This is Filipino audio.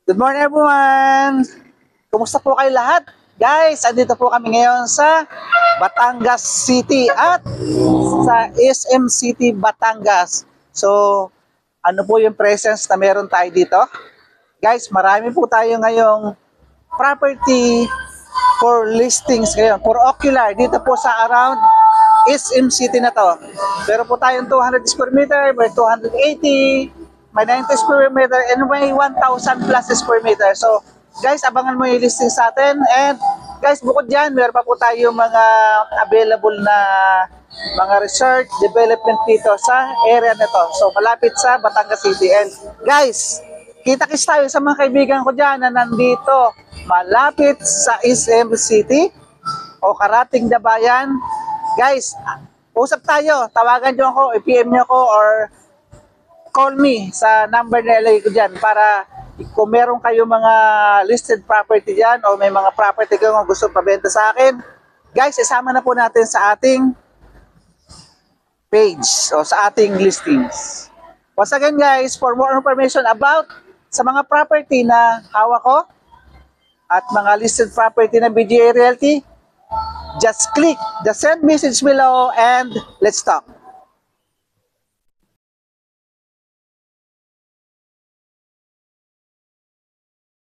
Good morning everyone! Kumusta po kayo lahat? Guys, andito po kami ngayon sa Batangas City at sa SM City, Batangas. So, ano po yung presence na meron tayo dito? Guys, marami po tayo ngayong property for listings ngayon, for ocular, dito po sa around SM City na to. Pero po tayong 200 square meter, may 280, may 90 square meter, and may 1,000 plus square meter. So, guys, abangan mo yung listing sa atin. And, guys, bukod dyan, meron pa po tayo mga available na mga research development dito sa area nito. So, malapit sa Batangas City. And, guys, kita-kits tayo sa mga kaibigan ko dyan na nandito, malapit sa SM City o Karating Dabayan. Guys, usap tayo. Tawagan nyo ako, i-PM nyo ako, or call me sa number na ilagay ko dyan para kung meron kayo mga listed property dyan o may mga property kayo gusto pabenta sa akin, guys, isama na po natin sa ating page o sa ating listings. Once again guys, for more information about sa mga property na hawak ko at mga listed property ng BGA Realty, just click the send message below and let's talk.